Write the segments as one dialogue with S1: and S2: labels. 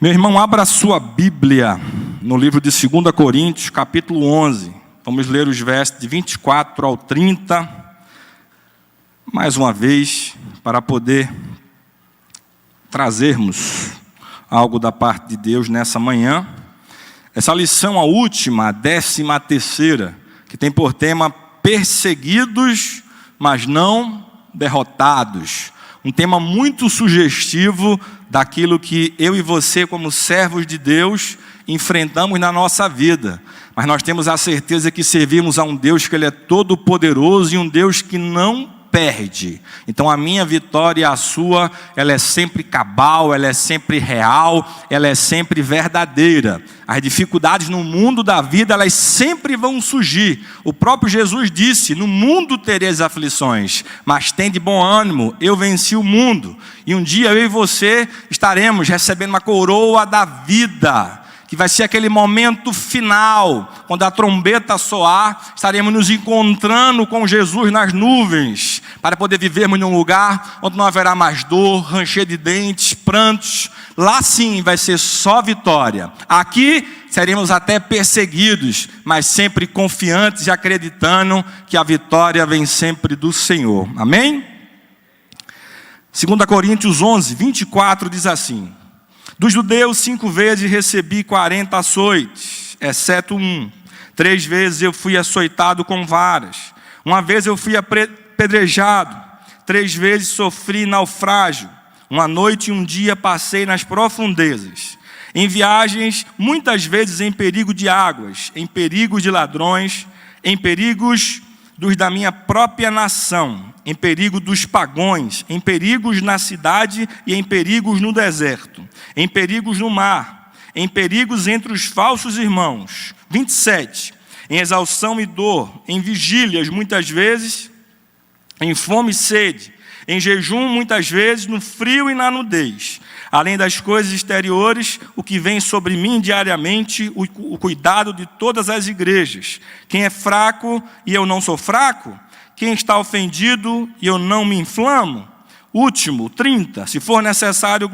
S1: Meu irmão, abra a sua Bíblia no livro de 2 Coríntios, capítulo 11. Vamos ler os versos de 24 ao 30, mais uma vez, para poder trazermos algo da parte de Deus nessa manhã. Essa lição, a última, a 13ª, que tem por tema perseguidos, mas não derrotados. Um tema muito sugestivo daquilo que eu e você, como servos de Deus, enfrentamos na nossa vida. Mas nós temos a certeza que servimos a um Deus que Ele é todo poderoso e um Deus que não perde. Então a minha vitória e a sua, ela é sempre cabal, ela é sempre real, ela é sempre verdadeira. As dificuldades no mundo da vida, elas sempre vão surgir. O próprio Jesus disse: no mundo tereis aflições, mas tende bom ânimo, eu venci o mundo. E um dia eu e você estaremos recebendo uma coroa da vida, que vai ser aquele momento final, quando a trombeta soar, estaremos nos encontrando com Jesus nas nuvens, para poder vivermos em um lugar onde não haverá mais dor, ranger de dentes, prantos. Lá sim vai ser só vitória. Aqui seremos até perseguidos, mas sempre confiantes e acreditando que a vitória vem sempre do Senhor. Amém? 2 Coríntios 11, 24 diz assim: dos judeus 5 vezes recebi 40 açoites, exceto um. 3 vezes eu fui açoitado com varas. 1 vez eu fui apedrejado. 3 vezes sofri naufrágio. 1 noite e 1 dia passei nas profundezas. Em viagens, muitas vezes em perigo de águas, em perigos de ladrões, em perigos dos da minha própria nação, em perigo dos pagões, em perigos na cidade e em perigos no deserto, em perigos no mar, em perigos entre os falsos irmãos. 27. Em exaustão e dor, em vigílias muitas vezes, em fome e sede, em jejum muitas vezes, no frio e na nudez. Além das coisas exteriores, o que vem sobre mim diariamente, o cuidado de todas as igrejas. Quem é fraco e eu não sou fraco? Quem está ofendido e eu não me inflamo? Último, 30. Se for necessário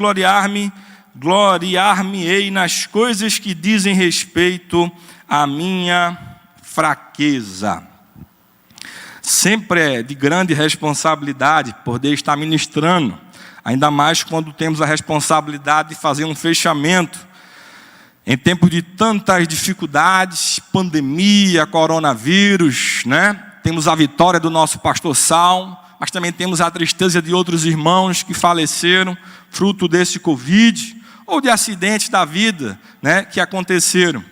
S1: gloriar-me-ei nas coisas que dizem respeito à minha fraqueza. Sempre é de grande responsabilidade poder estar ministrando, ainda mais quando temos a responsabilidade de fazer um fechamento em tempos de tantas dificuldades, pandemia, coronavírus, né? Temos a vitória do nosso pastor Sal, mas também temos a tristeza de outros irmãos que faleceram fruto desse Covid ou de acidentes da vida, né, que aconteceram.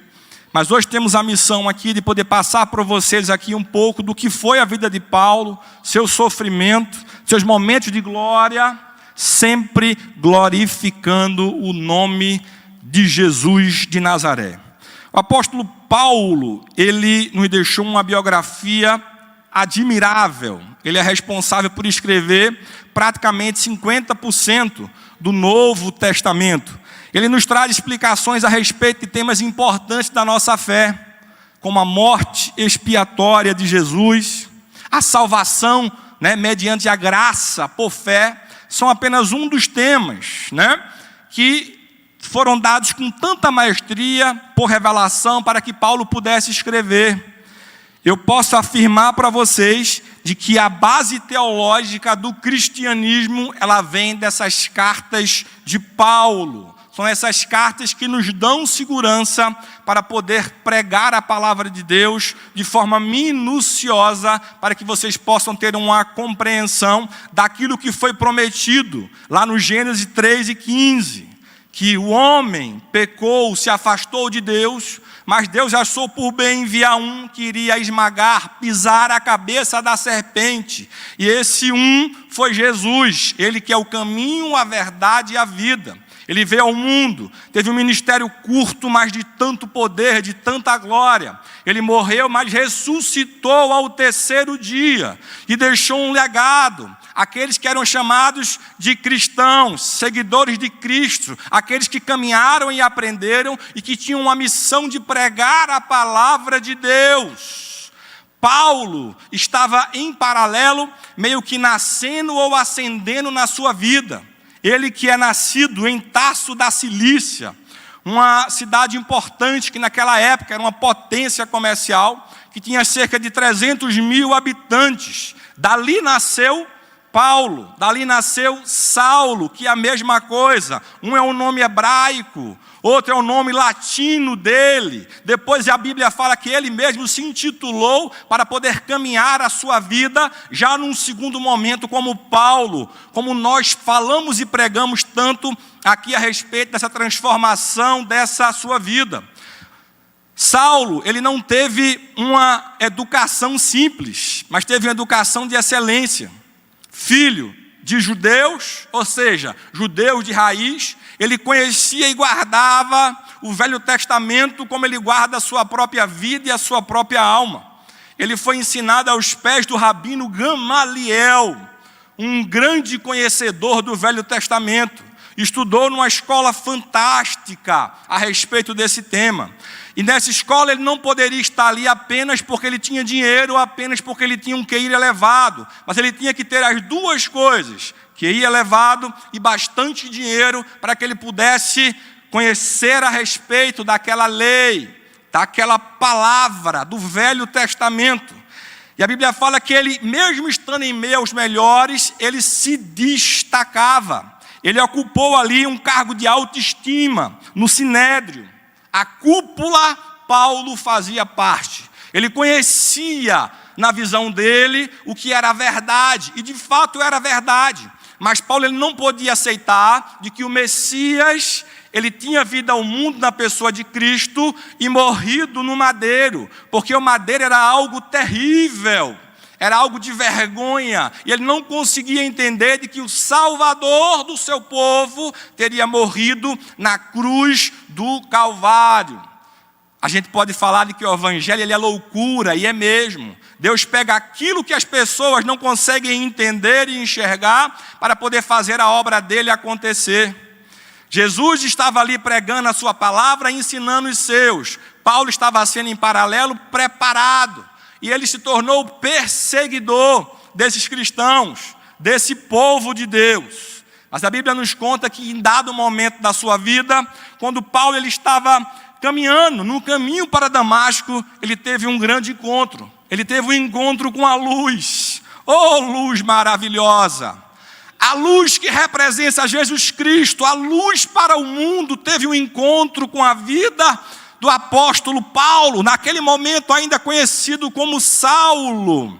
S1: Mas hoje temos a missão aqui de poder passar para vocês aqui um pouco do que foi a vida de Paulo, seu sofrimento, seus momentos de glória, sempre glorificando o nome de Jesus de Nazaré. O apóstolo Paulo, ele nos deixou uma biografia admirável. Ele é responsável por escrever praticamente 50% do Novo Testamento. Ele nos traz explicações a respeito de temas importantes da nossa fé, como a morte expiatória de Jesus, a salvação, né, mediante a graça por fé, são apenas um dos temas, né, que foram dados com tanta maestria por revelação para que Paulo pudesse escrever. Eu posso afirmar para vocês de que a base teológica do cristianismo, ela vem dessas cartas de Paulo. São essas cartas que nos dão segurança para poder pregar a palavra de Deus de forma minuciosa, para que vocês possam ter uma compreensão daquilo que foi prometido lá no Gênesis 3:15, que o homem pecou, se afastou de Deus, mas Deus achou por bem enviar um que iria esmagar, pisar a cabeça da serpente. E esse um foi Jesus, ele que é o caminho, a verdade e a vida. Ele veio ao mundo, teve um ministério curto, mas de tanto poder, de tanta glória. Ele morreu, mas ressuscitou ao 3º dia e deixou um legado. Aqueles que eram chamados de cristãos, seguidores de Cristo, aqueles que caminharam e aprenderam e que tinham uma missão de pregar a palavra de Deus. Paulo estava em paralelo, meio que nascendo ou ascendendo na sua vida. ele que é nascido em Tarso da Cilícia, uma cidade importante que naquela época era uma potência comercial, que tinha cerca de 300 mil habitantes. Dali nasceu Paulo, dali nasceu Saulo, que é a mesma coisa. Um é o nome hebraico, outro é o nome latino dele. Depois a Bíblia fala que ele mesmo se intitulou para poder caminhar a sua vida, já num segundo momento como Paulo, como nós falamos e pregamos tanto aqui a respeito dessa transformação dessa sua vida. Saulo, ele não teve uma educação simples, mas teve uma educação de excelência. Filho de judeus, ou seja, judeus de raiz, ele conhecia e guardava o Velho Testamento como ele guarda a sua própria vida e a sua própria alma. Ele foi ensinado aos pés do rabino Gamaliel, um grande conhecedor do Velho Testamento. Estudou numa escola fantástica a respeito desse tema. E nessa escola ele não poderia estar ali apenas porque ele tinha dinheiro, ou apenas porque ele tinha um QI elevado. Mas ele tinha que ter as duas coisas, QI elevado e bastante dinheiro, para que ele pudesse conhecer a respeito daquela lei, daquela palavra do Velho Testamento. E a Bíblia fala que ele, mesmo estando em meio aos melhores, ele se destacava. Ele ocupou ali um cargo de autoestima no Sinédrio. A cúpula, Paulo fazia parte. Ele conhecia, na visão dele, o que era a verdade. E de fato era verdade. Mas Paulo ele não podia aceitar de que o Messias, ele tinha vindo ao mundo na pessoa de Cristo e morrido no madeiro. Porque o madeiro era algo terrível. Era algo de vergonha, e ele não conseguia entender de que o Salvador do seu povo teria morrido na cruz do Calvário. A gente pode falar de que o Evangelho ele é loucura, e é mesmo. Deus pega aquilo que as pessoas não conseguem entender e enxergar para poder fazer a obra dele acontecer. Jesus estava ali pregando a sua palavra, ensinando os seus. Paulo estava sendo em paralelo preparado. E ele se tornou perseguidor desses cristãos, desse povo de Deus. Mas a Bíblia nos conta que em dado momento da sua vida, quando Paulo ele estava caminhando, no caminho para Damasco, ele teve um grande encontro. Ele teve um encontro com a luz. Oh, luz maravilhosa! A luz que representa Jesus Cristo, a luz para o mundo, teve um encontro com a vida do apóstolo Paulo, naquele momento ainda conhecido como Saulo.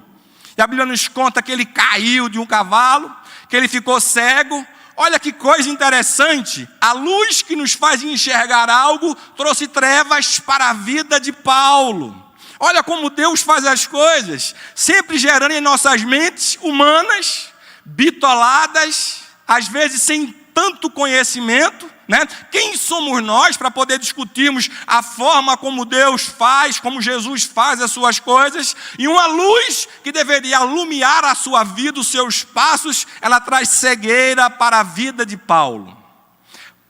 S1: E a Bíblia nos conta que ele caiu de um cavalo, que ele ficou cego. Olha que coisa interessante, a luz que nos faz enxergar algo trouxe trevas para a vida de Paulo. Olha como Deus faz as coisas, sempre gerando em nossas mentes humanas, bitoladas, às vezes sem tanto conhecimento, né? Quem somos nós para poder discutirmos a forma como Deus faz, como Jesus faz as suas coisas? E uma luz que deveria iluminar a sua vida, os seus passos, ela traz cegueira para a vida de Paulo.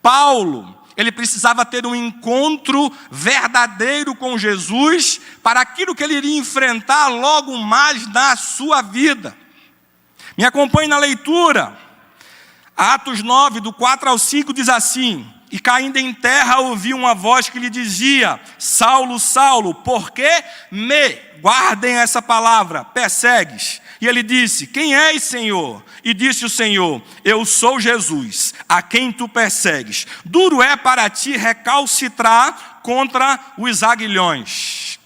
S1: Paulo, ele precisava ter um encontro verdadeiro com Jesus para aquilo que ele iria enfrentar logo mais na sua vida. Me acompanhe na leitura. Atos 9, do 4 ao 5, diz assim: E caindo em terra ouvi uma voz que lhe dizia: Saulo, Saulo, por que guardem essa palavra, persegues? E ele disse: Quem és, Senhor? E disse o Senhor: Eu sou Jesus, a quem tu persegues. Duro é para ti recalcitrar contra os aguilhões.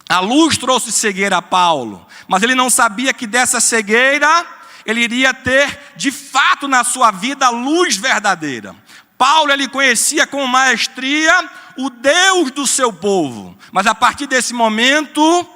S1: A luz trouxe cegueira a Paulo, mas ele não sabia que dessa cegueira ele iria ter, de fato, na sua vida, a luz verdadeira. Paulo, ele conhecia com maestria o Deus do seu povo. Mas a partir desse momento,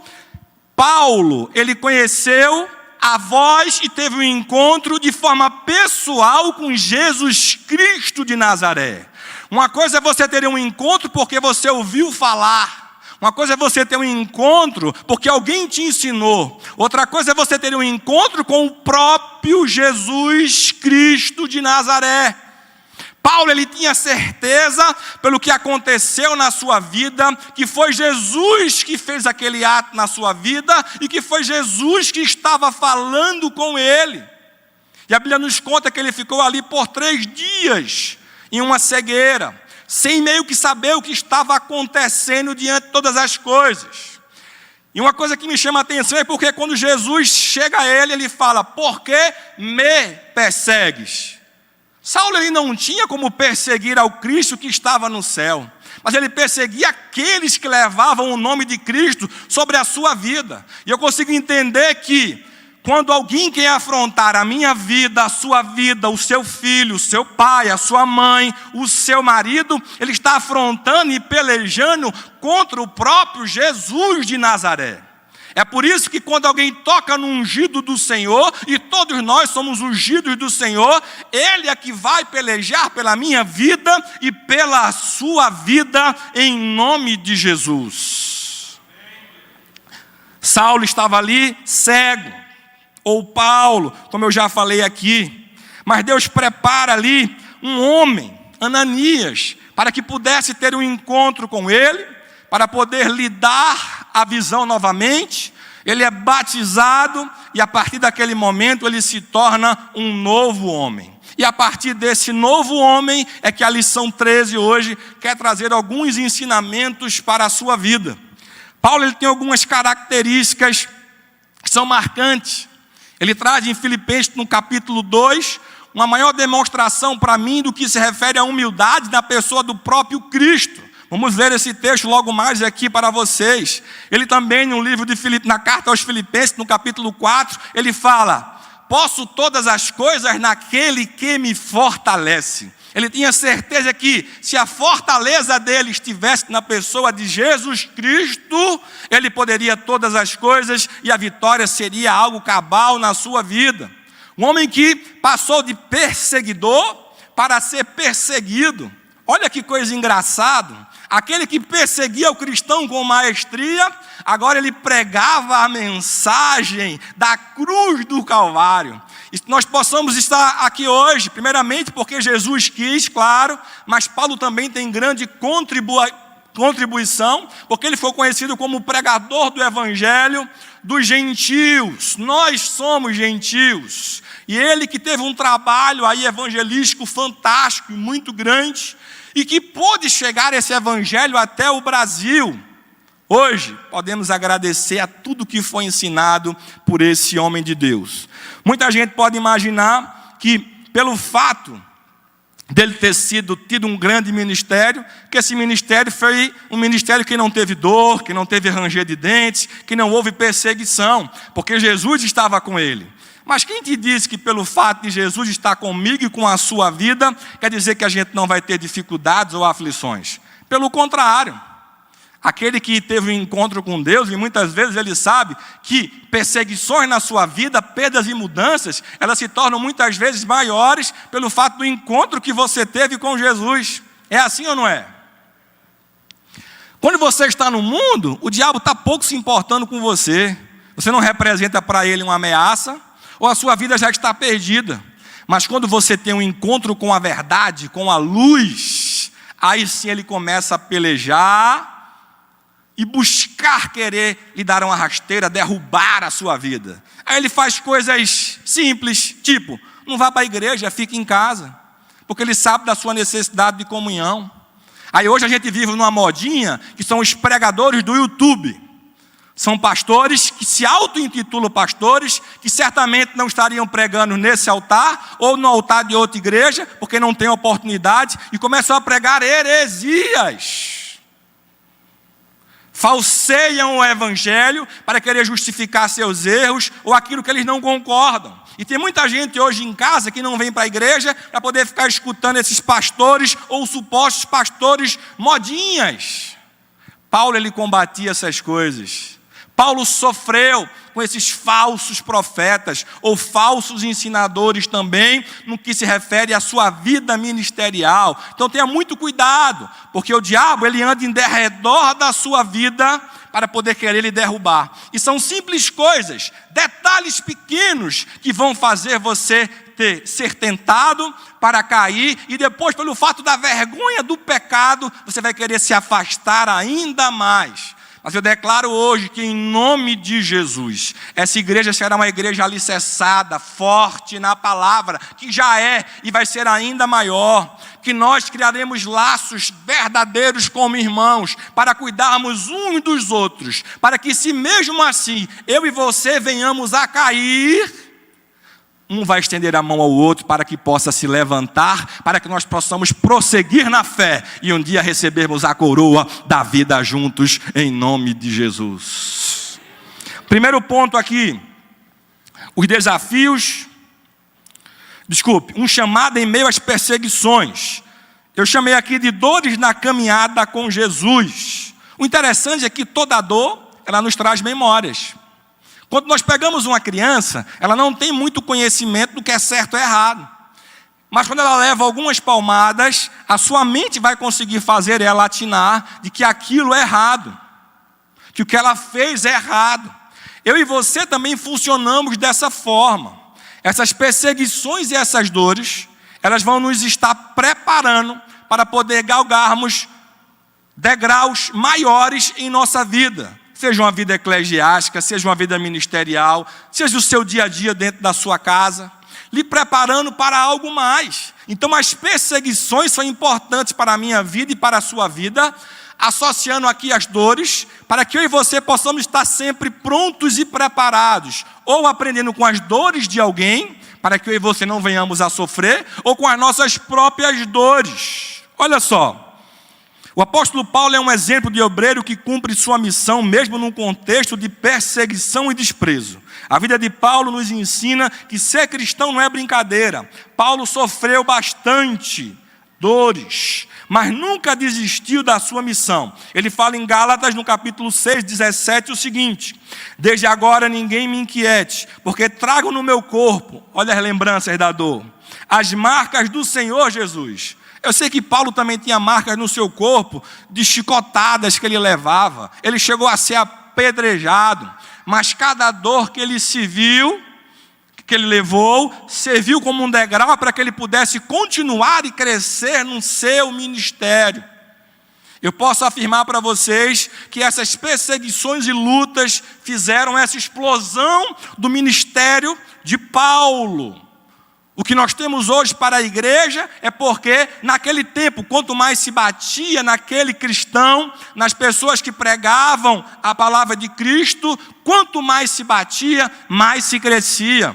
S1: Paulo, ele conheceu a voz e teve um encontro de forma pessoal com Jesus Cristo de Nazaré. Uma coisa é você ter um encontro porque você ouviu falar. Uma coisa é você ter um encontro porque alguém te ensinou. Outra coisa é você ter um encontro com o próprio Jesus Cristo de Nazaré. Paulo, ele tinha certeza, pelo que aconteceu na sua vida, que foi Jesus que fez aquele ato na sua vida e que foi Jesus que estava falando com ele. E a Bíblia nos conta que ele ficou ali por 3 dias, em uma cegueira, sem meio que saber o que estava acontecendo diante de todas as coisas. E uma coisa que me chama a atenção é porque quando Jesus chega a ele, ele fala: por que me persegues? Saulo ele não tinha como perseguir ao Cristo que estava no céu, mas ele perseguia aqueles que levavam o nome de Cristo sobre a sua vida. E eu consigo entender que quando alguém quer afrontar a minha vida, a sua vida, o seu filho, o seu pai, a sua mãe, o seu marido, ele está afrontando e pelejando contra o próprio Jesus de Nazaré. É por isso que quando alguém toca no ungido do Senhor, e todos nós somos ungidos do Senhor, Ele é que vai pelejar pela minha vida e pela sua vida em nome de Jesus. Saulo estava ali cego, ou Paulo, como eu já falei aqui, mas Deus prepara ali um homem, Ananias, para que pudesse ter um encontro com ele, para poder lhe dar a visão novamente. Ele é batizado e a partir daquele momento ele se torna um novo homem. E a partir desse novo homem é que a lição 13 hoje quer trazer alguns ensinamentos para a sua vida. Paulo ele tem algumas características que são marcantes. Ele traz em Filipenses, no capítulo 2, uma maior demonstração para mim do que se refere à humildade na pessoa do próprio Cristo. Vamos ler esse texto logo mais aqui para vocês. Ele também, no livro de na carta aos Filipenses, no capítulo 4, ele fala: posso todas as coisas naquele que me fortalece. Ele tinha certeza que se a fortaleza dele estivesse na pessoa de Jesus Cristo, ele poderia todas as coisas e a vitória seria algo cabal na sua vida. Um homem que passou de perseguidor para ser perseguido. Olha que coisa engraçada. Aquele que perseguia o cristão com maestria, agora ele pregava a mensagem da cruz do Calvário. E nós possamos estar aqui hoje, primeiramente porque Jesus quis, claro, mas Paulo também tem grande contribuição, porque ele foi conhecido como pregador do evangelho dos gentios. Nós somos gentios. E ele que teve um trabalho aí evangelístico fantástico e muito grande, e que pôde chegar esse evangelho até o Brasil. Hoje, podemos agradecer a tudo que foi ensinado por esse homem de Deus. Muita gente pode imaginar que, pelo fato dele ter tido um grande ministério, que esse ministério foi um ministério que não teve dor, que não teve ranger de dentes, que não houve perseguição, porque Jesus estava com ele. Mas quem te disse que pelo fato de Jesus estar comigo e com a sua vida, quer dizer que a gente não vai ter dificuldades ou aflições? Pelo contrário. Aquele que teve um encontro com Deus, e muitas vezes ele sabe que perseguições na sua vida, perdas e mudanças, elas se tornam muitas vezes maiores pelo fato do encontro que você teve com Jesus. É assim ou não é? Quando você está no mundo, o diabo está pouco se importando com você. Você não representa para ele uma ameaça, ou a sua vida já está perdida. Mas quando você tem um encontro com a verdade, com a luz, aí sim ele começa a pelejar e buscar querer lhe dar uma rasteira, derrubar a sua vida. Aí ele faz coisas simples, tipo, não vá para a igreja, fique em casa, porque ele sabe da sua necessidade de comunhão. Aí hoje a gente vive numa modinha, que são os pregadores do YouTube. São pastores que se auto-intitulam pastores, que certamente não estariam pregando nesse altar, ou no altar de outra igreja, porque não tem oportunidade, e começam a pregar heresias. Falseiam o evangelho para querer justificar seus erros ou aquilo que eles não concordam. E tem muita gente hoje em casa que não vem para a igreja para poder ficar escutando esses pastores ou supostos pastores modinhas. Paulo ele combatia essas coisas. Paulo sofreu com esses falsos profetas ou falsos ensinadores também, no que se refere à sua vida ministerial. Então tenha muito cuidado, porque o diabo ele anda em derredor da sua vida para poder querer lhe derrubar. E são simples coisas, detalhes pequenos que vão fazer você ser tentado para cair, e depois, pelo fato da vergonha do pecado, você vai querer se afastar ainda mais. Mas eu declaro hoje que, em nome de Jesus, essa igreja será uma igreja alicerçada, forte na palavra, que já é e vai ser ainda maior. Que nós criaremos laços verdadeiros como irmãos, para cuidarmos uns dos outros, para que, se mesmo assim eu e você venhamos a cair, um vai estender a mão ao outro para que possa se levantar, para que nós possamos prosseguir na fé e um dia recebermos a coroa da vida juntos, em nome de Jesus. Primeiro ponto aqui, um chamado em meio às perseguições. Eu chamei aqui de dores na caminhada com Jesus. O interessante é que toda dor, ela nos traz memórias. Quando nós pegamos uma criança, ela não tem muito conhecimento do que é certo ou errado. Mas quando ela leva algumas palmadas, a sua mente vai conseguir fazer ela atinar de que aquilo é errado, que o que ela fez é errado. Eu e você também funcionamos dessa forma. Essas perseguições e essas dores, elas vão nos estar preparando para poder galgarmos degraus maiores em nossa vida. Seja uma vida eclesiástica, seja uma vida ministerial, seja o seu dia a dia dentro da sua casa, lhe preparando para algo mais. Então as perseguições são importantes para a minha vida e para a sua vida, associando aqui as dores, para que eu e você possamos estar sempre prontos e preparados, ou aprendendo com as dores de alguém, para que eu e você não venhamos a sofrer, ou com as nossas próprias dores. Olha só. O apóstolo Paulo é um exemplo de obreiro que cumpre sua missão, mesmo num contexto de perseguição e desprezo. A vida de Paulo nos ensina que ser cristão não é brincadeira. Paulo sofreu bastante dores, mas nunca desistiu da sua missão. Ele fala em Gálatas, no capítulo 6, 17, o seguinte: desde agora ninguém me inquiete, porque trago no meu corpo, olha as lembranças da dor, as marcas do Senhor Jesus. Eu sei que Paulo também tinha marcas no seu corpo de chicotadas que ele levava. Ele chegou a ser apedrejado. Mas cada dor que ele levou, serviu como um degrau para que ele pudesse continuar e crescer no seu ministério. Eu posso afirmar para vocês que essas perseguições e lutas fizeram essa explosão do ministério de Paulo. O que nós temos hoje para a igreja é porque, naquele tempo, quanto mais se batia naquele cristão, nas pessoas que pregavam a palavra de Cristo, quanto mais se batia, mais se crescia.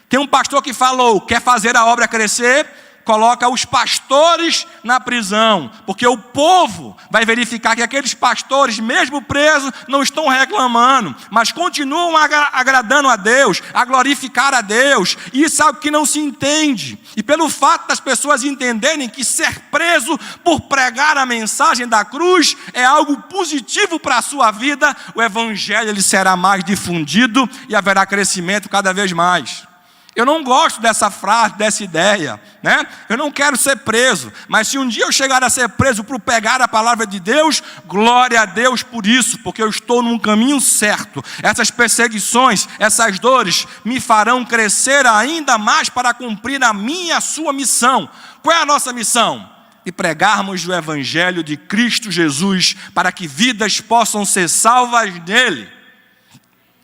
S1: Tem um pastor que falou: quer fazer a obra crescer? Coloca os pastores na prisão, porque o povo vai verificar que aqueles pastores, mesmo presos, não estão reclamando, mas continuam agradando a Deus, a glorificar a Deus. E isso é algo que não se entende. E pelo fato das pessoas entenderem que ser preso por pregar a mensagem da cruz é algo positivo para a sua vida, o evangelho ele será mais difundido e haverá crescimento cada vez mais. Eu não gosto dessa frase, dessa ideia, né? Eu não quero ser preso, mas se um dia eu chegar a ser preso por pegar a palavra de Deus, glória a Deus por isso, porque eu estou num caminho certo. Essas perseguições, essas dores me farão crescer ainda mais para cumprir a minha e a sua missão. Qual é a nossa missão? De pregarmos o evangelho de Cristo Jesus, para que vidas possam ser salvas nele.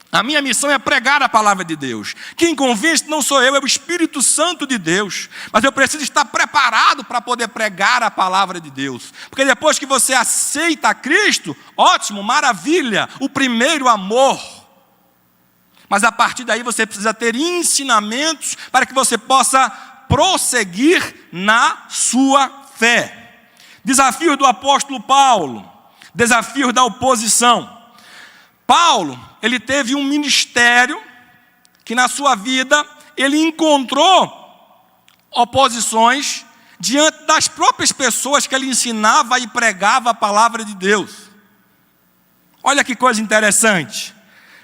S1: A minha missão é pregar a palavra de Deus. Quem convence não sou eu, é o Espírito Santo de Deus. Mas eu preciso estar preparado para poder pregar a palavra de Deus. Porque depois que você aceita Cristo, ótimo, maravilha, o primeiro amor. Mas a partir daí você precisa ter ensinamentos para que você possa prosseguir na sua fé. Desafios do apóstolo Paulo, desafios da oposição. Paulo, ele teve um ministério que na sua vida ele encontrou oposições diante das próprias pessoas que ele ensinava e pregava a palavra de Deus. Olha que coisa interessante.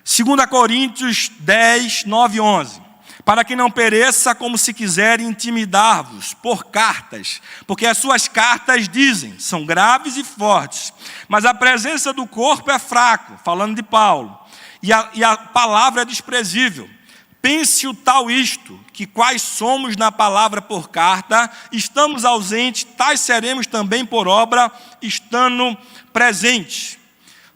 S1: 2 Coríntios 10, 9 e 11. Para que não pereça como se quiserem intimidar-vos por cartas, porque as suas cartas dizem, são graves e fortes, mas a presença do corpo é fraco, falando de Paulo, e a palavra é desprezível. Pense o tal isto, que quais somos na palavra por carta, estamos ausentes, tais seremos também por obra, estando presentes.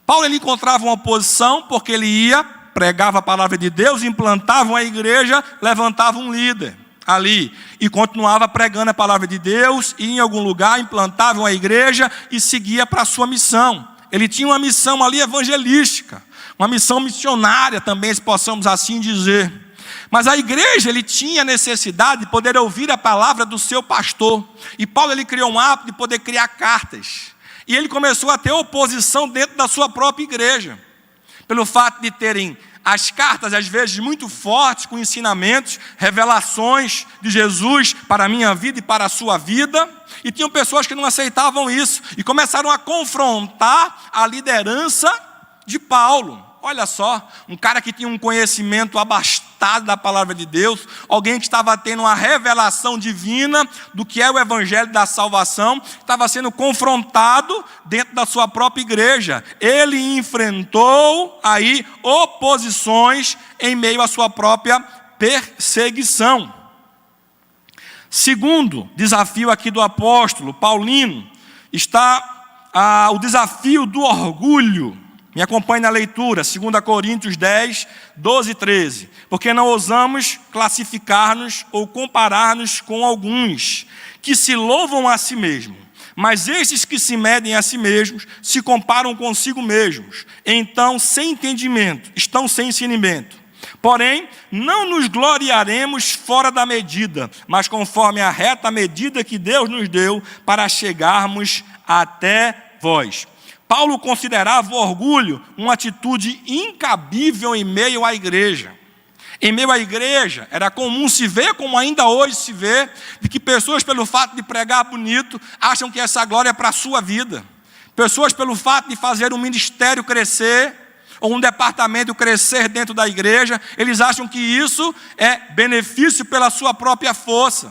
S1: Paulo ele encontrava uma oposição porque ele ia, pregava a palavra de Deus, implantava uma igreja, levantava um líder ali e continuava pregando a palavra de Deus, ia em algum lugar, implantava uma igreja e seguia para a sua missão. Ele tinha uma missão ali evangelística, uma missão missionária também, se possamos assim dizer. Mas a igreja, ele tinha necessidade de poder ouvir a palavra do seu pastor. E Paulo, ele criou um hábito de poder criar cartas. E ele começou a ter oposição dentro da sua própria igreja. Pelo fato de terem as cartas, às vezes, muito fortes, com ensinamentos, revelações de Jesus para a minha vida e para a sua vida. E tinham pessoas que não aceitavam isso. E começaram a confrontar a liderança de Paulo. Olha só, um cara que tinha um conhecimento abastado da palavra de Deus, alguém que estava tendo uma revelação divina do que é o evangelho da salvação, estava sendo confrontado dentro da sua própria igreja. Ele enfrentou aí oposições em meio à sua própria perseguição. Segundo desafio aqui do apóstolo Paulino, está o desafio do orgulho. Me acompanhe na leitura, 2 Coríntios 10, 12 e 13. Porque não ousamos classificar-nos ou comparar-nos com alguns que se louvam a si mesmos. Mas estes que se medem a si mesmos se comparam consigo mesmos. Então, sem entendimento, estão sem ensinamento. Porém, não nos gloriaremos fora da medida, mas conforme a reta medida que Deus nos deu para chegarmos até vós. Paulo considerava o orgulho uma atitude incabível em meio à igreja. Em meio à igreja, era comum se ver, como ainda hoje se vê, de que pessoas, pelo fato de pregar bonito, acham que essa glória é para a sua vida. Pessoas, pelo fato de fazer um ministério crescer, ou um departamento crescer dentro da igreja, eles acham que isso é benefício pela sua própria força.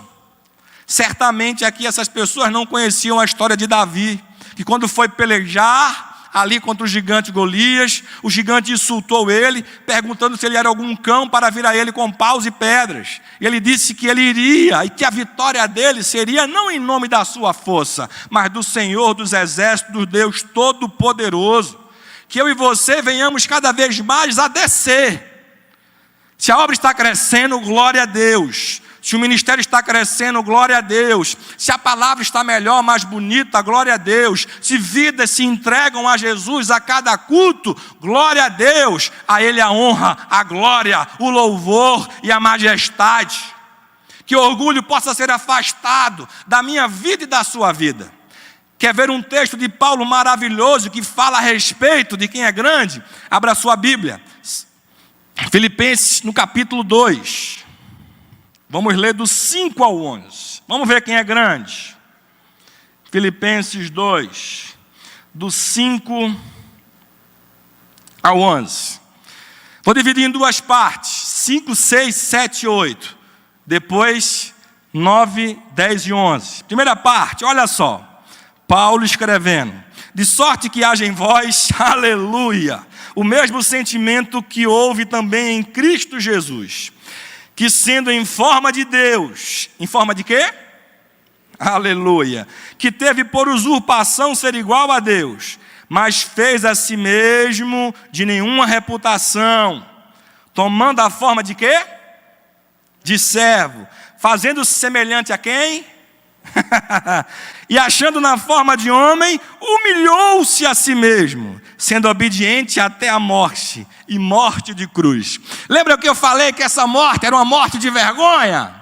S1: Certamente aqui essas pessoas não conheciam a história de Davi, que quando foi pelejar ali contra o gigante Golias, o gigante insultou ele, perguntando se ele era algum cão para vir a ele com paus e pedras. E ele disse que ele iria e que a vitória dele seria não em nome da sua força, mas do Senhor dos exércitos, do Deus Todo-Poderoso. Que eu e você venhamos cada vez mais a descer. Se a obra está crescendo, glória a Deus. Se o ministério está crescendo, glória a Deus. Se a palavra está melhor, mais bonita, glória a Deus. Se vidas se entregam a Jesus a cada culto, glória a Deus. A Ele a honra, a glória, o louvor e a majestade. Que o orgulho possa ser afastado da minha vida e da sua vida. Quer ver um texto de Paulo maravilhoso que fala a respeito de quem é grande? Abra sua Bíblia. Filipenses no capítulo 2. Vamos ler do 5 ao 11. Vamos ver quem é grande. Filipenses 2, do 5 ao 11. Vou dividir em duas partes. 5, 6, 7 e 8. Depois 9, 10 e 11. Primeira parte, olha só. Paulo escrevendo. De sorte que haja em vós, aleluia, o mesmo sentimento que houve também em Cristo Jesus, que sendo em forma de Deus, em forma de quê? Aleluia, que teve por usurpação ser igual a Deus, mas fez a si mesmo de nenhuma reputação, tomando a forma de quê? De servo, fazendo-se semelhante a quem? E achando na forma de homem, humilhou-se a si mesmo, sendo obediente até a morte, e morte de cruz. Lembra que eu falei que essa morte era uma morte de vergonha?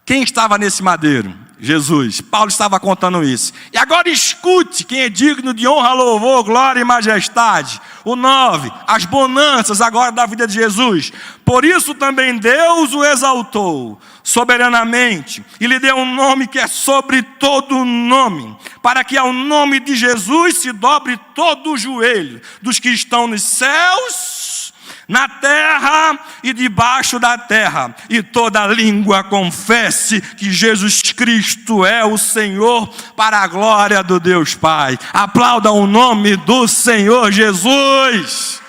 S1: Quem estava nesse madeiro? Jesus. Paulo estava contando isso. E agora escute quem é digno de honra, louvor, glória e majestade. O 9, as bonanças agora da vida de Jesus. Por isso também Deus o exaltou soberanamente e lhe deu um nome que é sobre todo nome, para que ao nome de Jesus se dobre todo o joelho dos que estão nos céus, na terra e debaixo da terra, e toda língua confesse que Jesus Cristo é o Senhor, para a glória do Deus Pai. Aplaudam o nome do Senhor Jesus.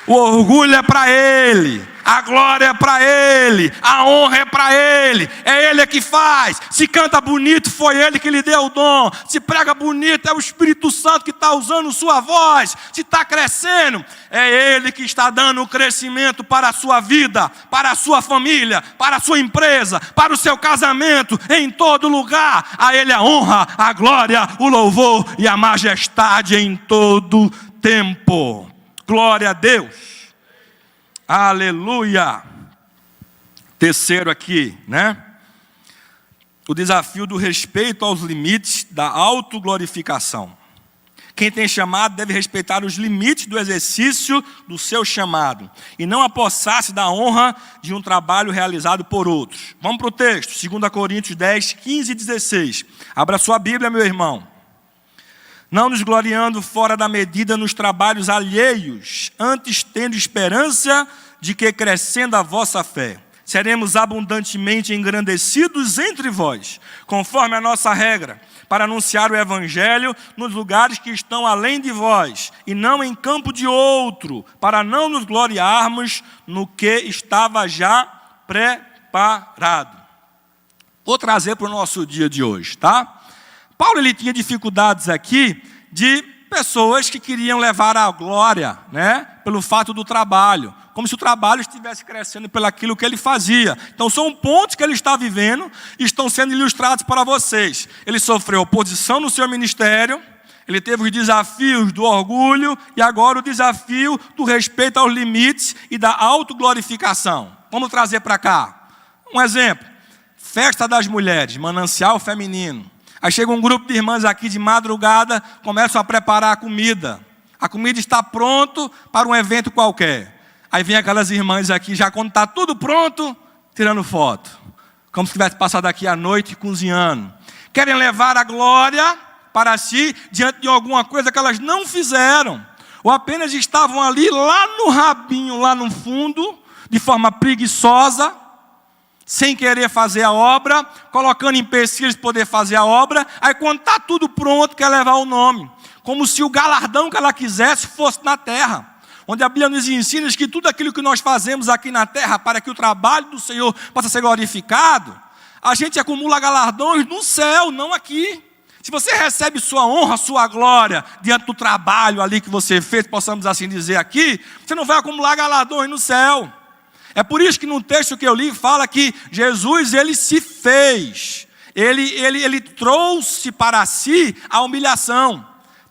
S1: O orgulho é para Ele, a glória é para Ele, a honra é para Ele, é Ele que faz. Se canta bonito, foi Ele que lhe deu o dom. Se prega bonito, é o Espírito Santo que está usando sua voz. Se está crescendo, é Ele que está dando o crescimento para a sua vida, para a sua família, para a sua empresa, para o seu casamento, em todo lugar. A Ele a honra, a glória, o louvor e a majestade em todo tempo. Glória a Deus. Aleluia. Terceiro aqui, né? O desafio do respeito aos limites da autoglorificação. Quem tem chamado deve respeitar os limites do exercício do seu chamado e não apossar-se da honra de um trabalho realizado por outros. Vamos para o texto, 2 Coríntios 10, 15 e 16. Abra sua Bíblia, meu irmão. Não nos gloriando fora da medida nos trabalhos alheios, antes tendo esperança de que, crescendo a vossa fé, seremos abundantemente engrandecidos entre vós, conforme a nossa regra, para anunciar o Evangelho nos lugares que estão além de vós, e não em campo de outro, para não nos gloriarmos no que estava já preparado. Vou trazer para o nosso dia de hoje, tá? Paulo ele tinha dificuldades aqui de pessoas que queriam levar a glória, né, pelo fato do trabalho, como se o trabalho estivesse crescendo pelaquilo que ele fazia. Então são pontos que ele está vivendo e estão sendo ilustrados para vocês. Ele sofreu oposição no seu ministério, ele teve os desafios do orgulho e agora o desafio do respeito aos limites e da autoglorificação. Vamos trazer para cá um exemplo. Festa das mulheres, manancial feminino. Aí chega um grupo de irmãs aqui de madrugada, começam a preparar a comida. A comida está pronta para um evento qualquer. Aí vem aquelas irmãs aqui, já quando está tudo pronto, tirando foto. Como se tivesse passado aqui a noite cozinhando. Querem levar a glória para si, diante de alguma coisa que elas não fizeram. Ou apenas estavam ali, lá no rabinho, lá no fundo, de forma preguiçosa, sem querer fazer a obra, colocando empecilhos para poder fazer a obra. Aí quando está tudo pronto, quer levar o nome. Como se o galardão que ela quisesse fosse na terra. Onde a Bíblia nos ensina que tudo aquilo que nós fazemos aqui na terra, para que o trabalho do Senhor possa ser glorificado, a gente acumula galardões no céu, não aqui. Se você recebe sua honra, sua glória, diante do trabalho ali que você fez, possamos assim dizer aqui, você não vai acumular galardões no céu. É por isso que no texto que eu li fala que Jesus, ele se fez, ele trouxe para si a humilhação.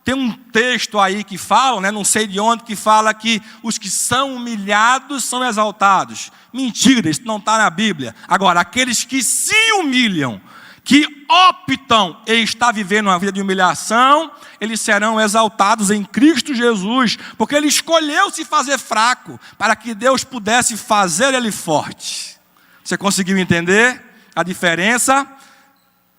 S1: Tem um texto aí que fala, né, não sei de onde, que fala que os que são humilhados são exaltados. Mentira, isso não está na Bíblia. Agora, aqueles que se humilham, que optam em estar vivendo uma vida de humilhação, eles serão exaltados em Cristo Jesus, porque ele escolheu se fazer fraco, para que Deus pudesse fazer ele forte. Você conseguiu entender a diferença?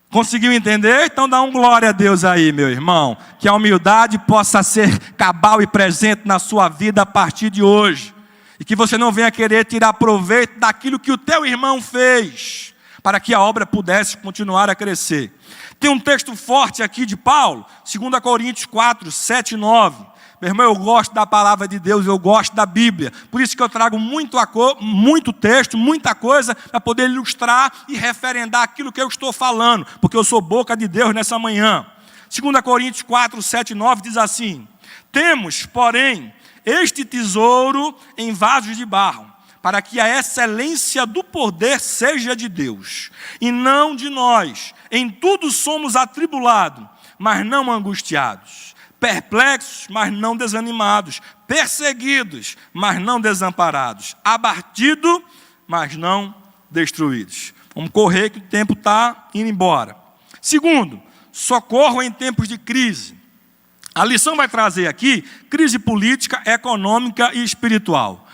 S1: Conseguiu entender? Então dá um glória a Deus aí, meu irmão. Que a humildade possa ser cabal e presente na sua vida a partir de hoje. E que você não venha querer tirar proveito daquilo que o teu irmão fez, para que a obra pudesse continuar a crescer. Tem um texto forte aqui de Paulo, 2 Coríntios 4, 7 e 9. Meu irmão, eu gosto da palavra de Deus, eu gosto da Bíblia. Por isso que eu trago muito texto, muita coisa, para poder ilustrar e referendar aquilo que eu estou falando, porque eu sou boca de Deus nessa manhã. 2 Coríntios 4, 7 e 9 diz assim: temos, porém, este tesouro em vasos de barro, para que a excelência do poder seja de Deus, e não de nós. Em tudo somos atribulados, mas não angustiados. Perplexos, mas não desanimados. Perseguidos, mas não desamparados. Abatidos, mas não destruídos. Vamos correr que o tempo está indo embora. Segundo, socorro em tempos de crise. A lição vai trazer aqui crise política, econômica e espiritual.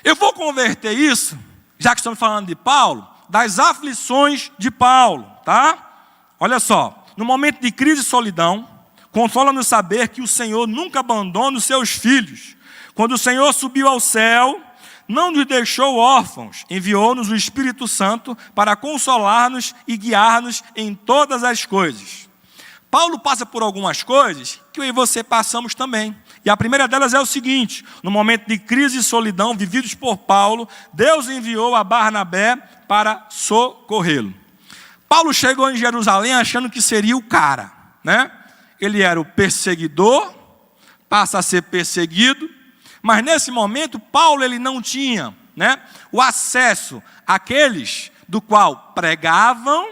S1: Eu vou converter isso, já que estamos falando de Paulo, das aflições de Paulo, tá? Olha só, no momento de crise e solidão, consola-nos saber que o Senhor nunca abandona os seus filhos. Quando o Senhor subiu ao céu, não nos deixou órfãos, enviou-nos o Espírito Santo para consolar-nos e guiar-nos em todas as coisas. Paulo passa por algumas coisas que eu e você passamos também. E a primeira delas é o seguinte: no momento de crise e solidão vividos por Paulo, Deus enviou a Barnabé para socorrê-lo. Paulo chegou em Jerusalém achando que seria o cara, né? Ele era o perseguidor, passa a ser perseguido, mas nesse momento Paulo ele não tinha, né, o acesso àqueles do qual pregavam,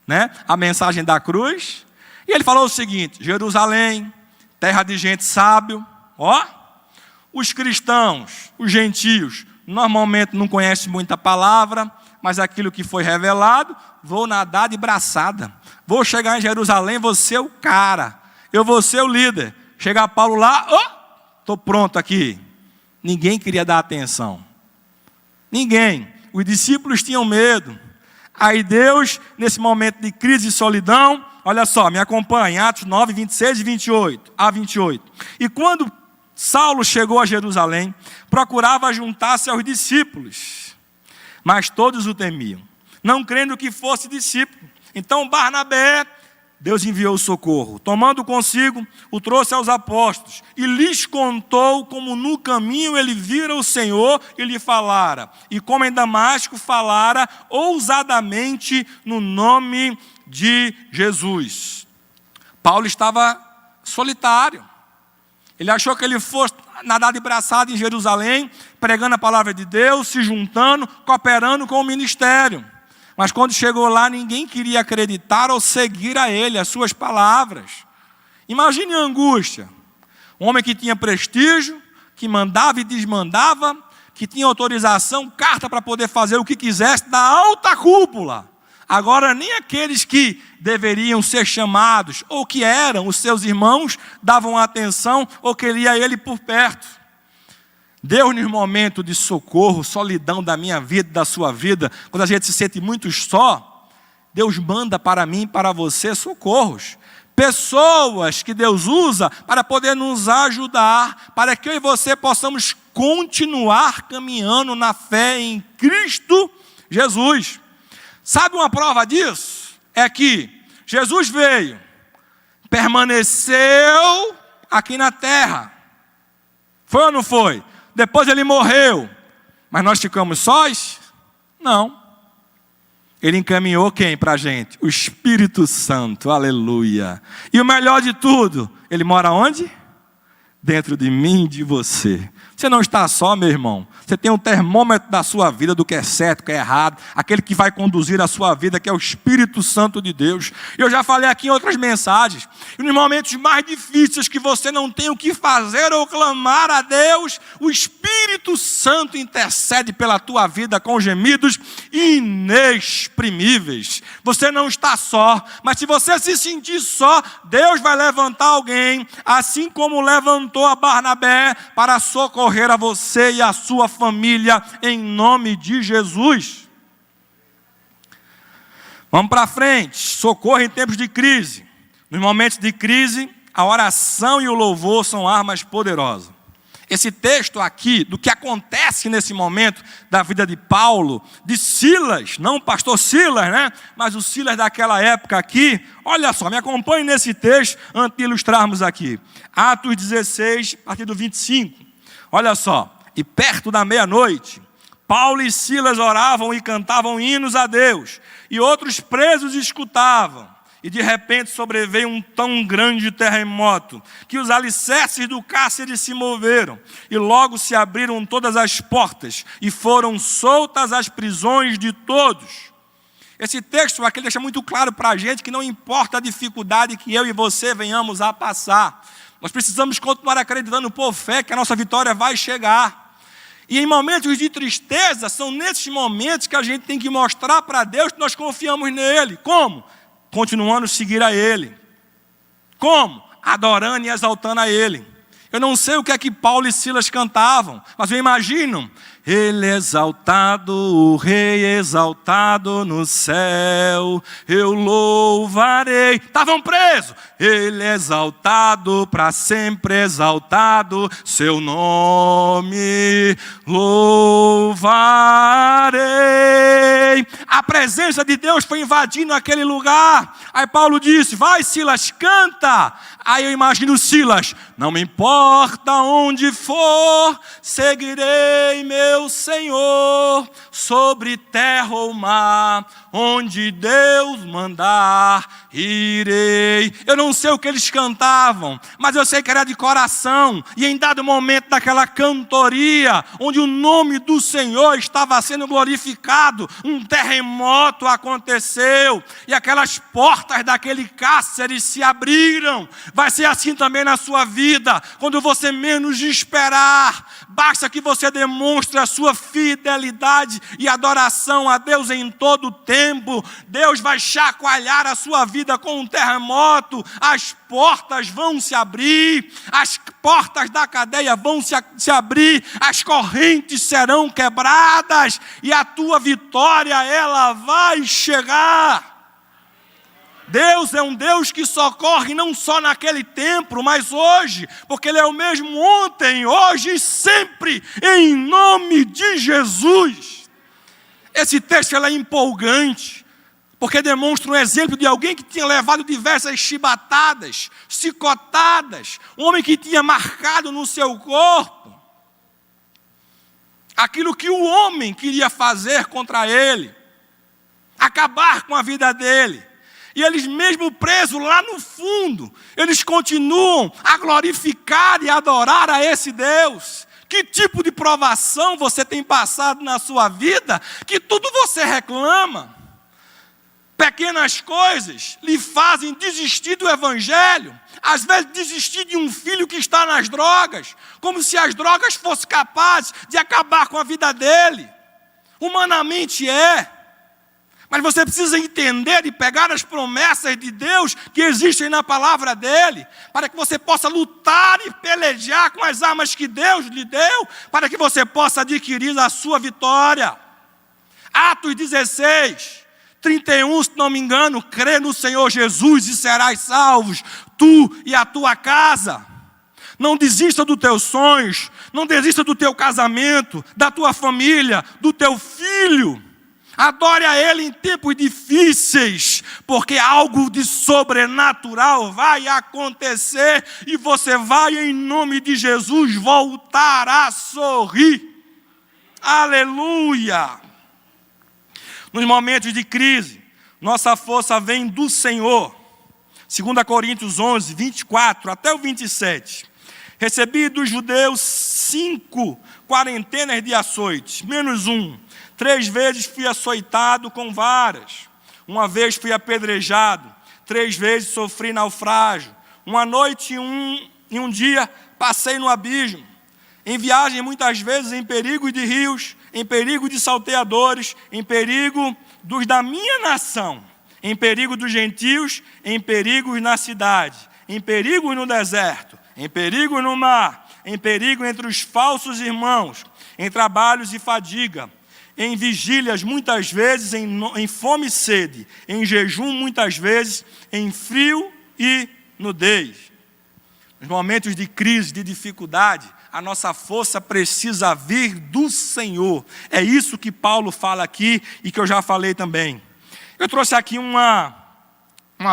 S1: né, a mensagem da cruz. E ele falou o seguinte: Jerusalém, terra de gente sábio, os cristãos, os gentios, normalmente não conhecem muita palavra, mas aquilo que foi revelado, vou nadar de braçada. Vou chegar em Jerusalém, vou ser o cara. Eu vou ser o líder. Chegar Paulo lá, estou pronto aqui. Ninguém queria dar atenção. Ninguém. Os discípulos tinham medo. Aí Deus, nesse momento de crise e solidão, olha só, me acompanhe, Atos 9, 26 e 28, a 28. E quando Saulo chegou a Jerusalém, procurava juntar-se aos discípulos, mas todos o temiam, não crendo que fosse discípulo. Então Barnabé, Deus enviou o socorro, tomando consigo, o trouxe aos apóstolos, e lhes contou como no caminho ele vira o Senhor e lhe falara, e como em Damasco falara ousadamente no nome de Jesus. Paulo estava solitário. Ele achou que ele fosse nadar de braçada em Jerusalém, pregando a palavra de Deus, se juntando, cooperando com o ministério. Mas quando chegou lá, ninguém queria acreditar ou seguir a ele, as suas palavras. Imagine a angústia. Um homem que tinha prestígio, que mandava e desmandava, que tinha autorização, carta para poder fazer o que quisesse, da alta cúpula. Agora, nem aqueles que deveriam ser chamados, ou que eram os seus irmãos, davam atenção ou queria ele por perto. Deus, no momento de socorro, solidão da minha vida, da sua vida, quando a gente se sente muito só, Deus manda para mim e para você socorros. Pessoas que Deus usa para poder nos ajudar, para que eu e você possamos continuar caminhando na fé em Cristo Jesus. Sabe uma prova disso? É que Jesus veio, permaneceu aqui na terra. Foi ou não foi? Depois ele morreu, mas nós ficamos sós? Não. Ele encaminhou quem para a gente? O Espírito Santo, aleluia. E o melhor de tudo, ele mora onde? Dentro de mim e de você. Você não está só, meu irmão. Você tem um termômetro da sua vida, do que é certo, do que é errado. Aquele que vai conduzir a sua vida, que é o Espírito Santo de Deus. Eu já falei aqui em outras mensagens. E nos momentos mais difíceis que você não tem o que fazer ou clamar a Deus, o Espírito Santo intercede pela tua vida com gemidos inexprimíveis. Você não está só. Mas se você se sentir só, Deus vai levantar alguém, assim como levantou a Barnabé, para socorrer a você e a sua família, em nome de Jesus. Vamos para frente. Socorro em tempos de crise. Nos momentos de crise, a oração e o louvor são armas poderosas. Esse texto aqui, do que acontece nesse momento da vida de Paulo, de Silas, não o pastor Silas, né? Mas o Silas daquela época aqui. Olha só, me acompanhe nesse texto antes de ilustrarmos aqui. Atos 16, a partir do 25. Olha só, e perto da meia-noite, Paulo e Silas oravam e cantavam hinos a Deus, e outros presos escutavam. E de repente sobreveio um tão grande terremoto, que os alicerces do cárcere se moveram, e logo se abriram todas as portas, e foram soltas as prisões de todos. Esse texto aqui deixa muito claro para a gente que não importa a dificuldade que eu e você venhamos a passar, nós precisamos continuar acreditando por fé que a nossa vitória vai chegar. E em momentos de tristeza, são nesses momentos que a gente tem que mostrar para Deus que nós confiamos nele. Como? Continuando a seguir a Ele. Como? Adorando e exaltando a Ele. Eu não sei o que é que Paulo e Silas cantavam, mas eu imagino: Ele exaltado, o Rei exaltado no céu, eu louvarei. Estavam presos. Ele exaltado, para sempre exaltado, seu nome louvarei. A presença de Deus foi invadindo aquele lugar. Aí Paulo disse: vai, Silas, canta. Aí eu imagino Silas: não me importa onde for, seguirei meu Senhor, sobre terra ou mar, onde Deus mandar, irei. Eu não sei o que eles cantavam, mas eu sei que era de coração. E em dado momento daquela cantoria, onde o nome do Senhor estava sendo glorificado, um terremoto aconteceu, e aquelas portas daquele cárcere se abriram. Vai ser assim também na sua vida, quando você menos esperar. Basta que você demonstre a sua fidelidade e adoração a Deus em todo o tempo. Deus vai chacoalhar a sua vida com um terremoto. As portas vão se abrir, as portas da cadeia vão se abrir, as correntes serão quebradas e a tua vitória, ela vai chegar. Deus é um Deus que socorre não só naquele tempo, mas hoje, porque Ele é o mesmo ontem, hoje e sempre, em nome de Jesus. Esse texto é empolgante, porque demonstra um exemplo de alguém que tinha levado diversas chibatadas, chicotadas, um homem que tinha marcado no seu corpo aquilo que o homem queria fazer contra ele, acabar com a vida dele. E eles mesmo presos lá no fundo, eles continuam a glorificar e adorar a esse Deus. Que tipo de provação você tem passado na sua vida, que tudo você reclama? Pequenas coisas lhe fazem desistir do Evangelho. Às vezes desistir de um filho que está nas drogas, como se as drogas fossem capazes de acabar com a vida dele. Humanamente é. Mas você precisa entender e pegar as promessas de Deus que existem na palavra dele, para que você possa lutar e pelejar com as armas que Deus lhe deu, para que você possa adquirir a sua vitória. Atos 16, 31, se não me engano: crê no Senhor Jesus e serás salvos, tu e a tua casa. Não desista dos teus sonhos, não desista do teu casamento, da tua família, do teu filho. Adore a Ele em tempos difíceis, porque algo de sobrenatural vai acontecer e você vai, em nome de Jesus, voltar a sorrir. Aleluia! Nos momentos de crise, nossa força vem do Senhor. 2 Coríntios 11, 24 até o 27. Recebi dos judeus 5 quarentenas de açoites, menos 1. 3 vezes fui açoitado com varas. 1 vez fui apedrejado. 3 vezes sofri naufrágio. 1 noite e um dia passei no abismo. Em viagem, muitas vezes, em perigo de rios, em perigo de salteadores, em perigo dos da minha nação, em perigo dos gentios, em perigo na cidade, em perigo no deserto, em perigo no mar, em perigo entre os falsos irmãos, em trabalhos e fadiga, em vigílias muitas vezes, em fome e sede, em jejum muitas vezes, em frio e nudez. Nos momentos de crise, de dificuldade, a nossa força precisa vir do Senhor. É isso que Paulo fala aqui e que eu já falei também. Eu trouxe aqui uma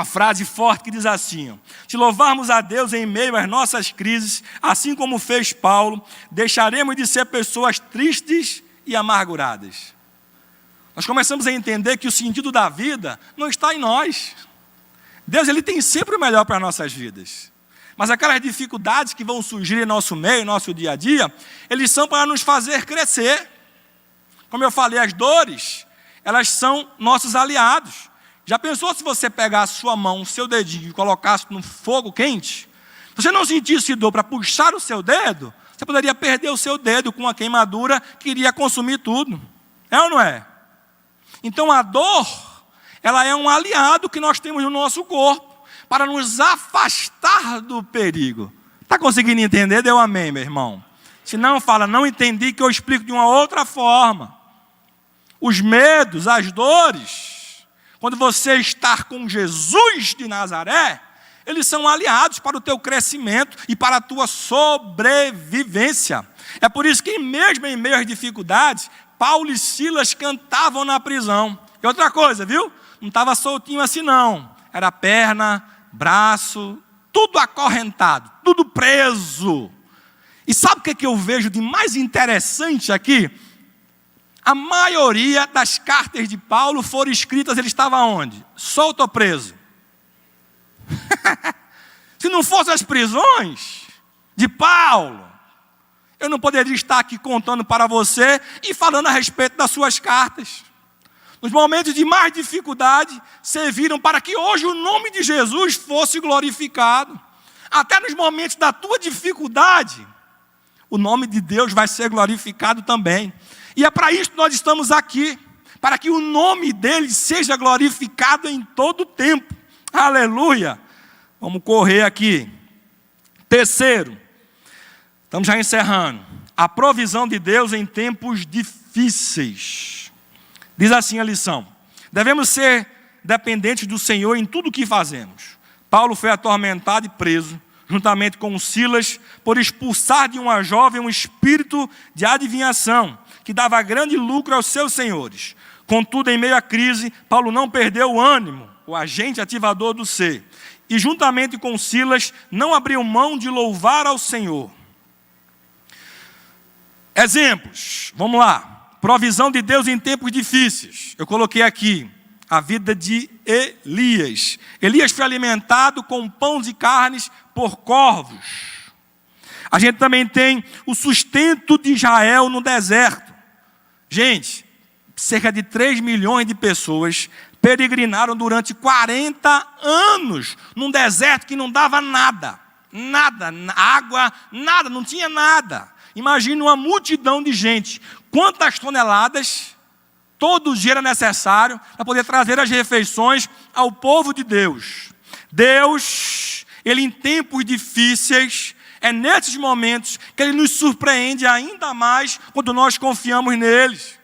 S1: frase forte que diz assim: se louvarmos a Deus em meio às nossas crises, assim como fez Paulo, deixaremos de ser pessoas tristes e amarguradas. Nós começamos a entender que o sentido da vida não está em nós. Deus, Ele tem sempre o melhor para as nossas vidas. Mas aquelas dificuldades que vão surgir em nosso meio, em nosso dia a dia, eles são para nos fazer crescer. Como eu falei, as dores, elas são nossos aliados. Já pensou se você pegasse sua mão, o seu dedinho, e colocasse no fogo quente? Se você não sentisse dor para puxar o seu dedo, você poderia perder o seu dedo com uma queimadura que iria consumir tudo. É ou não é? Então a dor, ela é um aliado que nós temos no nosso corpo para nos afastar do perigo. Está conseguindo entender? Dê um amém, meu irmão. Se não, fala, não entendi, que eu explico de uma outra forma. Os medos, as dores, quando você está com Jesus de Nazaré, eles são aliados para o teu crescimento e para a tua sobrevivência. É por isso que mesmo em meio às dificuldades, Paulo e Silas cantavam na prisão. E outra coisa, viu? Não estava soltinho assim não. Era perna, braço, tudo acorrentado, tudo preso. E sabe o que eu vejo de mais interessante aqui? A maioria das cartas de Paulo foram escritas, ele estava onde? Solto ou preso? Se não fossem as prisões de Paulo, eu não poderia estar aqui contando para você e falando a respeito das suas cartas. Nos momentos de mais dificuldade, serviram para que hoje o nome de Jesus fosse glorificado. Até nos momentos da tua dificuldade, o nome de Deus vai ser glorificado também. E é para isso que nós estamos aqui, para que o nome dele seja glorificado em todo o tempo. Aleluia! Vamos correr aqui. Terceiro, estamos já encerrando. A provisão de Deus em tempos difíceis. Diz assim a lição: devemos ser dependentes do Senhor em tudo o que fazemos. Paulo foi atormentado e preso, juntamente com Silas, por expulsar de uma jovem um espírito de adivinhação, que dava grande lucro aos seus senhores. Contudo, em meio à crise, Paulo não perdeu o ânimo, o agente ativador do ser, e juntamente com Silas, não abriu mão de louvar ao Senhor. Exemplos, vamos lá. Provisão de Deus em tempos difíceis. Eu coloquei aqui a vida de Elias. Elias foi alimentado com pães e carnes por corvos. A gente também tem o sustento de Israel no deserto. Gente, cerca de 3 milhões de pessoas peregrinaram durante 40 anos num deserto que não dava nada. Nada, água, nada, não tinha nada. Imagine uma multidão de gente. Quantas toneladas todo dia era necessário para poder trazer as refeições ao povo de Deus. Deus, Ele em tempos difíceis, é nesses momentos que Ele nos surpreende ainda mais quando nós confiamos neles.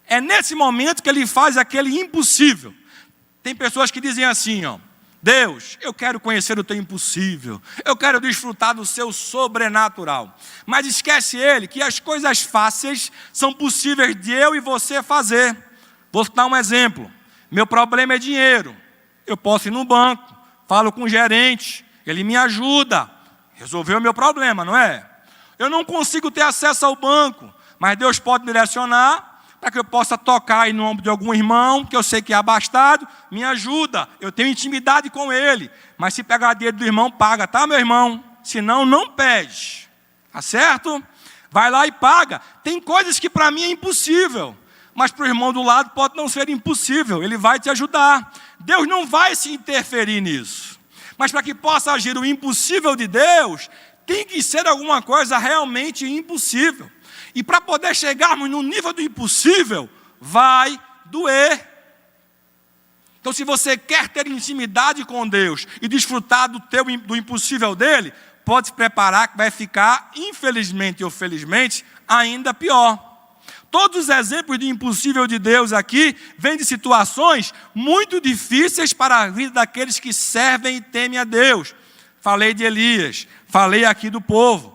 S1: É nesse momento que Ele faz aquele impossível. Tem pessoas que dizem assim, ó: Deus, eu quero conhecer o teu impossível, eu quero desfrutar do seu sobrenatural. Mas esquece ele que as coisas fáceis são possíveis de eu e você fazer. Vou dar um exemplo. Meu problema é dinheiro. Eu posso ir no banco, falo com o gerente, ele me ajuda, resolveu o meu problema, não é? Eu não consigo ter acesso ao banco, mas Deus pode direcionar para que eu possa tocar em nome de algum irmão, que eu sei que é abastado, me ajuda, eu tenho intimidade com ele. Mas se pegar dinheiro do irmão, paga, tá, meu irmão? Senão, não pede, tá certo? Vai lá e paga. Tem coisas que para mim é impossível, mas para o irmão do lado pode não ser impossível, ele vai te ajudar. Deus não vai se interferir nisso. Mas para que possa agir o impossível de Deus, tem que ser alguma coisa realmente impossível. E para poder chegarmos no nível do impossível, vai doer. Então, se você quer ter intimidade com Deus e desfrutar do impossível dele, pode se preparar que vai ficar, infelizmente ou felizmente, ainda pior. Todos os exemplos de impossível de Deus aqui vêm de situações muito difíceis para a vida daqueles que servem e temem a Deus. Falei de Elias, falei aqui do povo.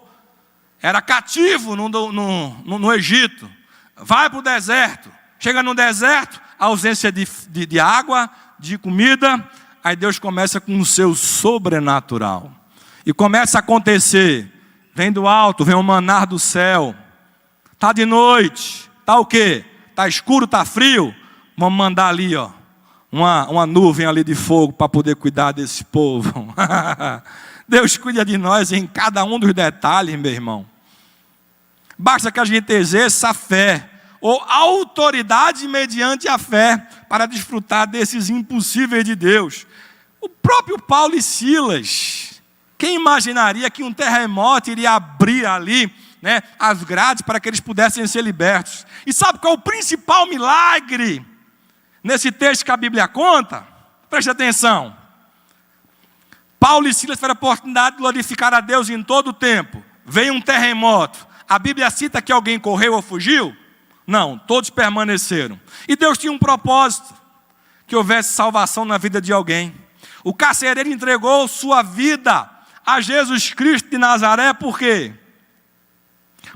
S1: Era cativo no Egito, vai para o deserto, chega no deserto, ausência de água, de comida, aí Deus começa com o seu sobrenatural. E começa a acontecer, vem do alto, vem o maná do céu, está de noite, está o quê? Está escuro, está frio? Vamos mandar ali, ó, uma nuvem ali de fogo para poder cuidar desse povo. Deus cuida de nós em cada um dos detalhes, meu irmão. Basta que a gente exerça a fé, ou autoridade mediante a fé, para desfrutar desses impossíveis de Deus. O próprio Paulo e Silas, quem imaginaria que um terremoto iria abrir ali, né, as grades para que eles pudessem ser libertos? E sabe qual é o principal milagre nesse texto que a Bíblia conta? Preste atenção. Paulo e Silas tiveram a oportunidade de glorificar a Deus em todo o tempo. Veio um terremoto. A Bíblia cita que alguém correu ou fugiu? Não, todos permaneceram. E Deus tinha um propósito, que houvesse salvação na vida de alguém. O carcereiro entregou sua vida a Jesus Cristo de Nazaré, por quê?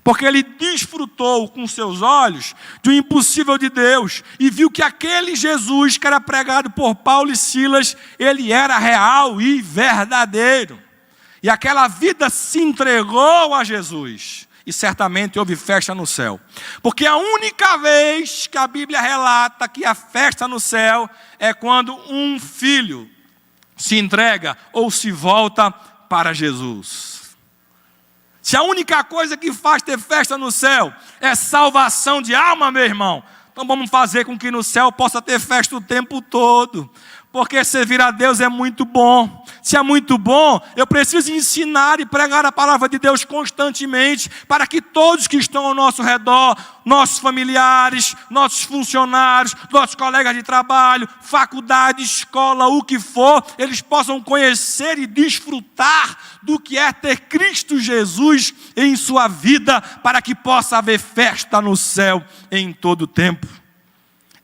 S1: Porque ele desfrutou com seus olhos do impossível de Deus e viu que aquele Jesus que era pregado por Paulo e Silas, ele era real e verdadeiro. E aquela vida se entregou a Jesus. E certamente houve festa no céu. Porque a única vez que a Bíblia relata que há festa no céu é quando um filho se entrega ou se volta para Jesus. Se a única coisa que faz ter festa no céu é salvação de alma, meu irmão, então vamos fazer com que no céu possa ter festa o tempo todo. Porque servir a Deus é muito bom. Se é muito bom, eu preciso ensinar e pregar a palavra de Deus constantemente, para que todos que estão ao nosso redor, nossos familiares, nossos funcionários, nossos colegas de trabalho, faculdade, escola, o que for, eles possam conhecer e desfrutar do que é ter Cristo Jesus em sua vida, para que possa haver festa no céu em todo o tempo.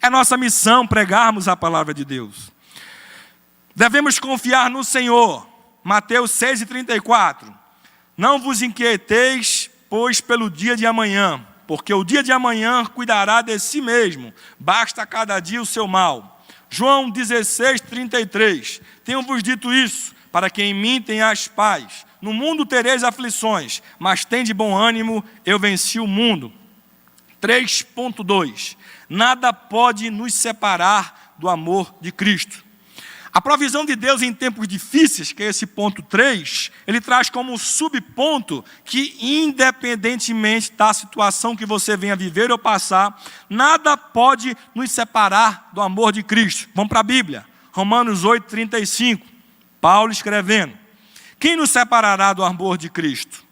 S1: É nossa missão pregarmos a palavra de Deus. Devemos confiar no Senhor. Mateus 6,34. Não vos inquieteis, pois, pelo dia de amanhã, porque o dia de amanhã cuidará de si mesmo. Basta cada dia o seu mal. João 16,33. Tenho-vos dito isso, para que em mim tenhais paz. No mundo tereis aflições, mas tende bom ânimo, eu venci o mundo. 3,2. Nada pode nos separar do amor de Cristo. A provisão de Deus em tempos difíceis, que é esse ponto 3, ele traz como subponto que, independentemente da situação que você venha viver ou passar, nada pode nos separar do amor de Cristo. Vamos para a Bíblia, Romanos 8,35, Paulo escrevendo: quem nos separará do amor de Cristo?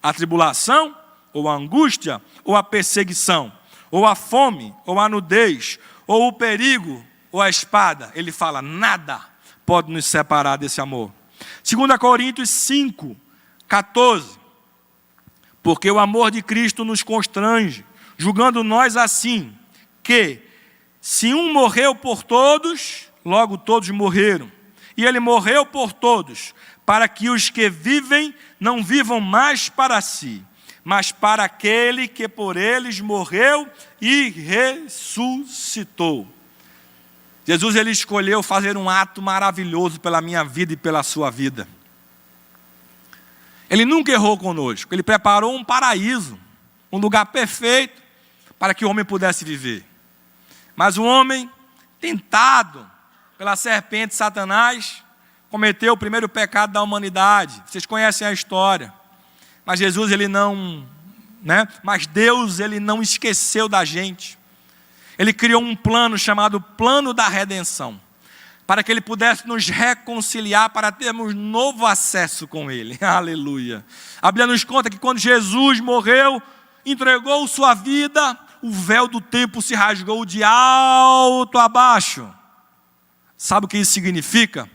S1: A tribulação, ou a angústia, ou a perseguição, ou a fome, ou a nudez, ou o perigo, ou a espada? Ele fala, nada pode nos separar desse amor. 2 Coríntios 5,14. Porque o amor de Cristo nos constrange, julgando nós assim, que se um morreu por todos, logo todos morreram. E ele morreu por todos, para que os que vivem não vivam mais para si, mas para aquele que por eles morreu e ressuscitou. Jesus, ele escolheu fazer um ato maravilhoso pela minha vida e pela sua vida. Ele nunca errou conosco. Ele preparou um paraíso, um lugar perfeito para que o homem pudesse viver. Mas o homem, tentado pela serpente Satanás, cometeu o primeiro pecado da humanidade. Vocês conhecem a história. Mas Jesus, ele não, Mas Deus, ele não esqueceu da gente. Ele criou um plano chamado plano da redenção, para que ele pudesse nos reconciliar, para termos novo acesso com ele. Aleluia. A Bíblia nos conta que quando Jesus morreu, entregou sua vida, o véu do templo se rasgou de alto a baixo. Sabe o que isso significa?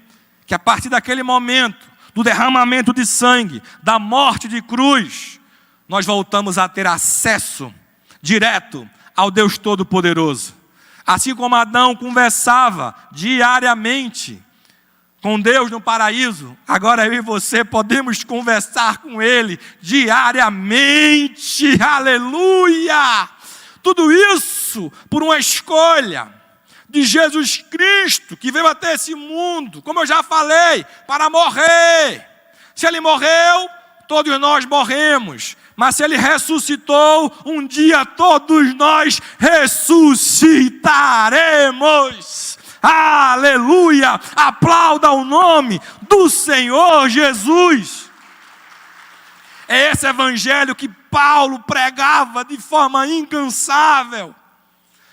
S1: Que a partir daquele momento, do derramamento de sangue, da morte de cruz, nós voltamos a ter acesso direto ao Deus Todo-Poderoso. Assim como Adão conversava diariamente com Deus no paraíso, agora eu e você podemos conversar com Ele diariamente. Aleluia! Tudo isso por uma escolha de Jesus Cristo, que veio até esse mundo, como eu já falei, para morrer. Se Ele morreu, todos nós morremos. Mas se Ele ressuscitou, um dia todos nós ressuscitaremos. Aleluia! Aplauda o nome do Senhor Jesus. É esse evangelho que Paulo pregava de forma incansável.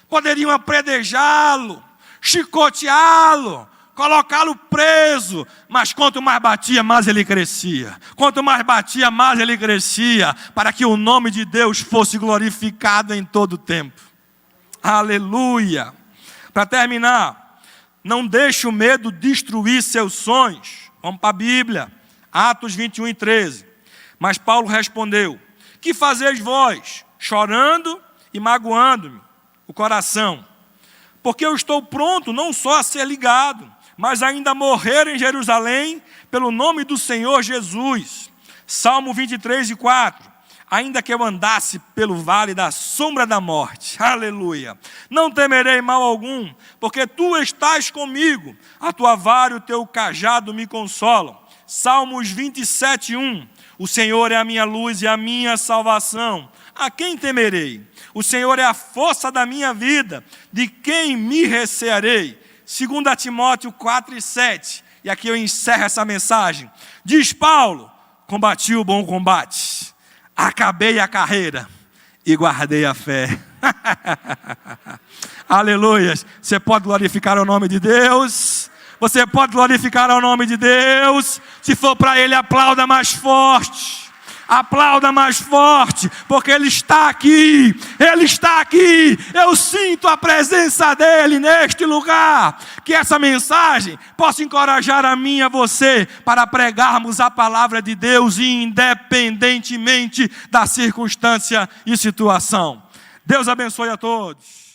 S1: Poderiam apredejá-lo, chicoteá-lo, colocá-lo preso, mas quanto mais batia, mais ele crescia. Quanto mais batia, mais ele crescia, para que o nome de Deus fosse glorificado em todo o tempo. Aleluia! Para terminar, não deixe o medo destruir seus sonhos. Vamos para a Bíblia. Atos 21:13. Mas Paulo respondeu: que fazeis vós, chorando e magoando-me o coração? Porque eu estou pronto não só a ser ligado, mas ainda a morrer em Jerusalém pelo nome do Senhor Jesus. Salmo 23:4. Ainda que eu andasse pelo vale da sombra da morte, aleluia, não temerei mal algum, porque tu estás comigo, a tua vara e o teu cajado me consolam. Salmos 27:1. O Senhor é a minha luz e a minha salvação, a quem temerei? O Senhor é a força da minha vida, de quem me recearei? 2 Timóteo 4:7. E aqui eu encerro essa mensagem. Diz Paulo: combati o bom combate, acabei a carreira e guardei a fé. Aleluia. Você pode glorificar o nome de Deus? Você pode glorificar o nome de Deus? Se for para Ele, aplauda mais forte. Aplauda mais forte, porque Ele está aqui. Ele está aqui. Eu sinto a presença dEle neste lugar. Que essa mensagem possa encorajar a mim e a você para pregarmos a palavra de Deus, independentemente da circunstância e situação. Deus abençoe a todos.